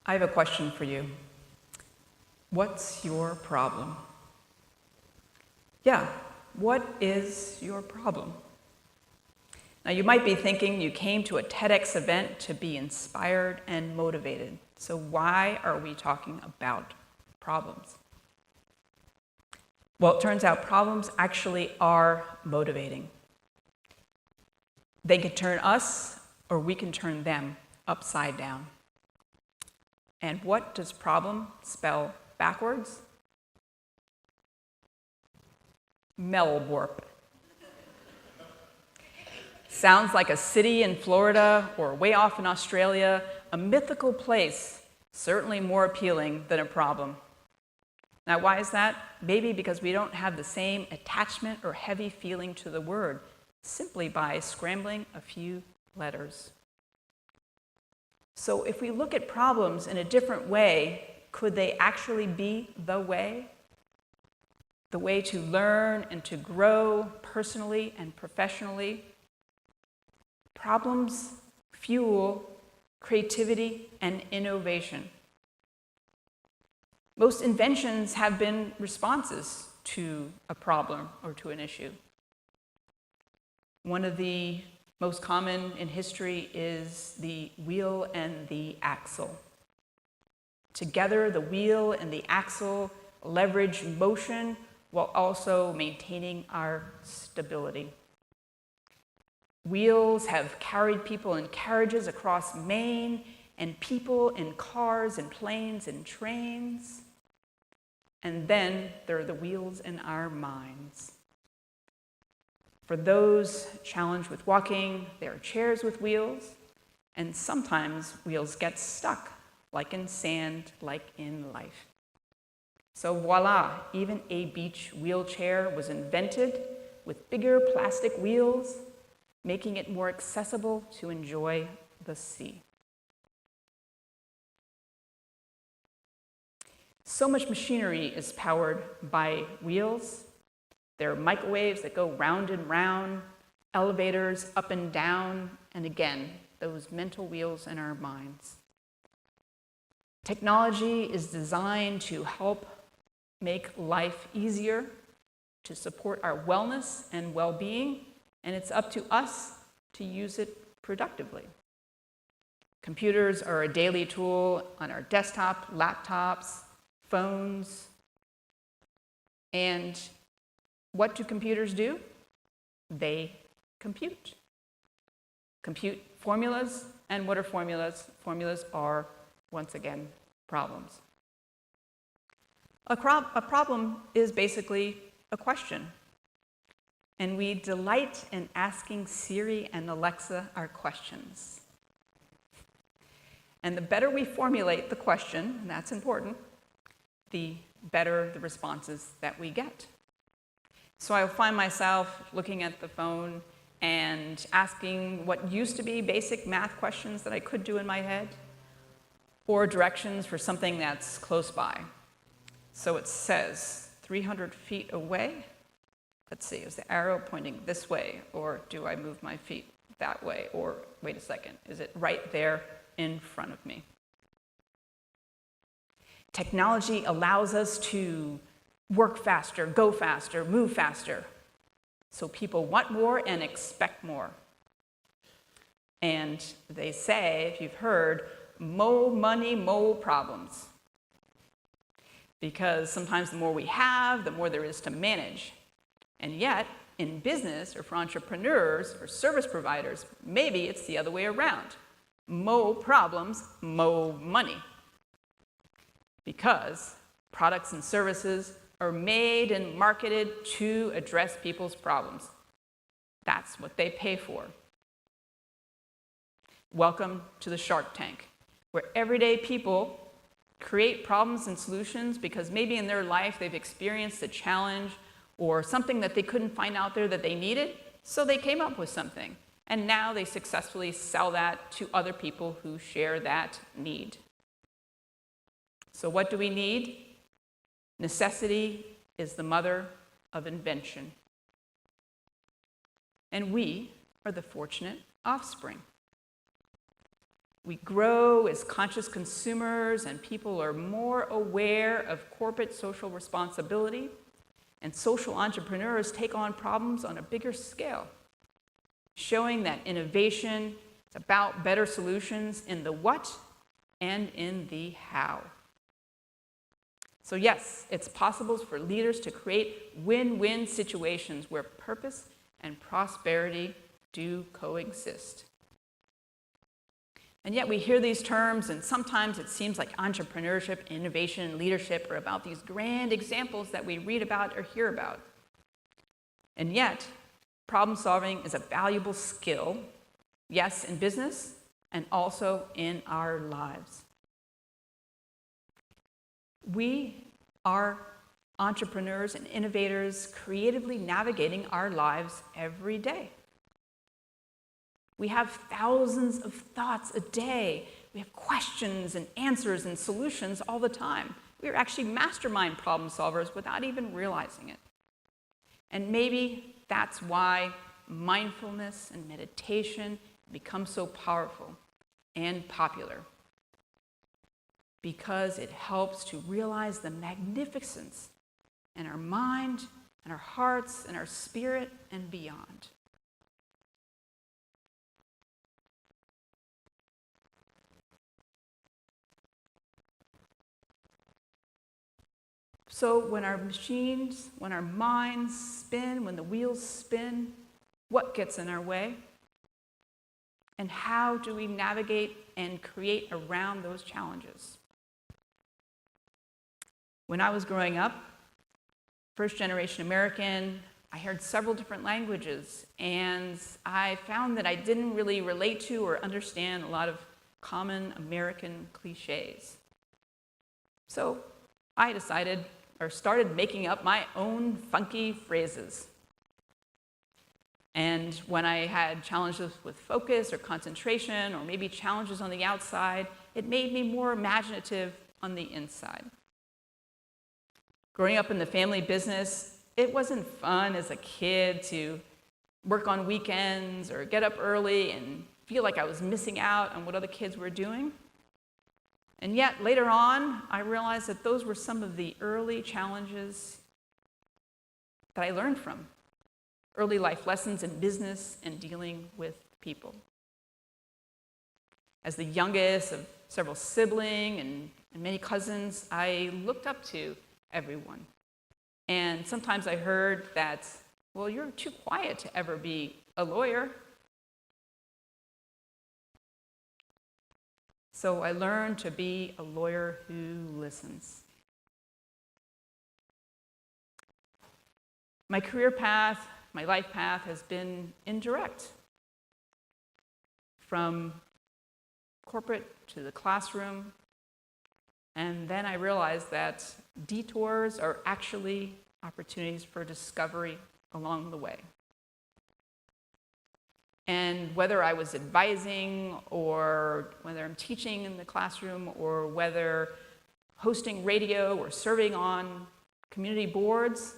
I have a question for you. What's your problem? Yeah, what is your problem? Now, you might be thinking you came to a TEDx event to be inspired and motivated. So why are we talking about problems? Well, it turns out problems actually are motivating. They can turn us, or we can turn them, upside down. And what does problem spell backwards? Melwarp. Sounds like a city in Florida or way off in Australia, a mythical place, certainly more appealing than a problem. Now, why is that? Maybe because we don't have the same attachment or heavy feeling to the word, simply by scrambling a few letters. So if we look at problems in a different way, could they actually be the way? The way to learn and to grow personally and professionally? Problems fuel creativity and innovation. Most inventions have been responses to a problem or to an issue. One of the most common in history is the wheel and the axle. Together, the wheel and the axle leverage motion while also maintaining our stability. Wheels have carried people in carriages across Maine, and people in cars and planes and trains. And then there are the wheels in our minds. For those challenged with walking, there are chairs with wheels, and sometimes wheels get stuck, like in sand, like in life. So voila, even a beach wheelchair was invented with bigger plastic wheels, making it more accessible to enjoy the sea. So much machinery is powered by wheels. There are microwaves that go round and round, elevators up and down, and again, those mental wheels in our minds. Technology is designed to help make life easier, to support our wellness and well-being, and it's up to us to use it productively. Computers are a daily tool on our desktop, laptops, phones, and what do computers do? They compute. Compute formulas, and what are formulas? Formulas are, once again, problems. A problem is basically a question. And we delight in asking Siri and Alexa our questions. And the better we formulate the question, and that's important, the better the responses that we get. So I'll find myself looking at the phone and asking what used to be basic math questions that I could do in my head, or directions for something that's close by. So it says 300 feet away. Let's see, is the arrow pointing this way, or do I move my feet that way? Or wait a second, is it right there in front of me? Technology allows us to work faster, go faster, move faster. So people want more and expect more. And they say, if you've heard, mo money, mo problems. Because sometimes the more we have, the more there is to manage. And yet, in business or for entrepreneurs or service providers, maybe it's the other way around. Mo problems, mo money. Because products and services are made and marketed to address people's problems. That's what they pay for. Welcome to the Shark Tank, where everyday people create problems and solutions because maybe in their life they've experienced a challenge or something that they couldn't find out there that they needed, so they came up with something. And now they successfully sell that to other people who share that need. So what do we need? Necessity is the mother of invention. And we are the fortunate offspring. We grow as conscious consumers, and people are more aware of corporate social responsibility, and social entrepreneurs take on problems on a bigger scale, showing that innovation is about better solutions in the what and in the how. So yes, it's possible for leaders to create win-win situations where purpose and prosperity do coexist. And yet we hear these terms, and sometimes it seems like entrepreneurship, innovation, and leadership are about these grand examples that we read about or hear about. And yet, problem solving is a valuable skill, yes, in business and also in our lives. We are entrepreneurs and innovators creatively navigating our lives every day. We have thousands of thoughts a day. We have questions and answers and solutions all the time. We are actually mastermind problem solvers without even realizing it. And maybe that's why mindfulness and meditation become so powerful and popular, because it helps to realize the magnificence in our mind and our hearts and our spirit and beyond. So when our machines, when our minds spin, when the wheels spin, what gets in our way? And how do we navigate and create around those challenges? When I was growing up, first generation American, I heard several different languages, and I found that I didn't really relate to or understand a lot of common American cliches. So I decided, or started making up my own funky phrases. And when I had challenges with focus or concentration, or maybe challenges on the outside, it made me more imaginative on the inside. Growing up in the family business, it wasn't fun as a kid to work on weekends or get up early and feel like I was missing out on what other kids were doing. And yet, later on, I realized that those were some of the early challenges that I learned from. Early life lessons in business and dealing with people. As the youngest of several siblings and many cousins, I looked up to everyone. And sometimes I heard that, well, you're too quiet to ever be a lawyer. So I learned to be a lawyer who listens. My career path, my life path has been indirect. From corporate to the classroom. And then I realized that detours are actually opportunities for discovery along the way. And whether I was advising, or whether I'm teaching in the classroom, or whether hosting radio or serving on community boards,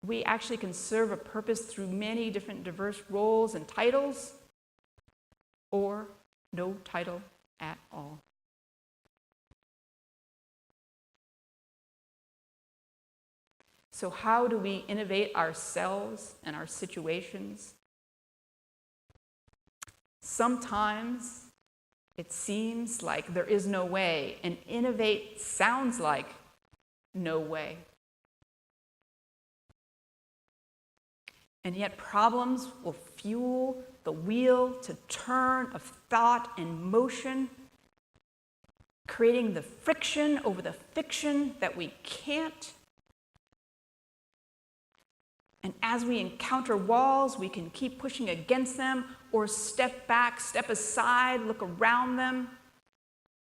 we actually can serve a purpose through many different diverse roles and titles, or no title at all. So how do we innovate ourselves and our situations? Sometimes it seems like there is no way, and innovate sounds like no way. And yet problems will fuel the wheel to turn of thought and motion, creating the friction over the fiction that we can't. And as we encounter walls, we can keep pushing against them, or step back, step aside, look around them,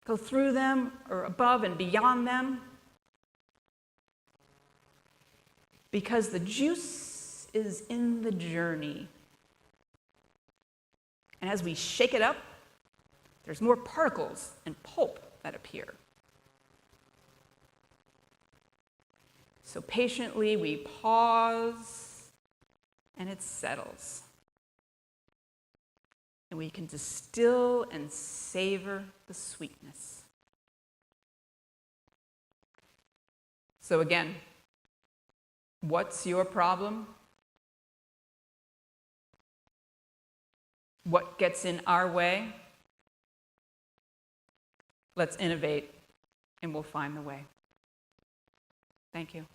go through them, or above and beyond them. Because the juice is in the journey. And as we shake it up, there's more particles and pulp that appear. So patiently we pause, and it settles. and we can distill and savor the sweetness. So again, what's your problem? What gets in our way? Let's innovate, and we'll find the way. Thank you.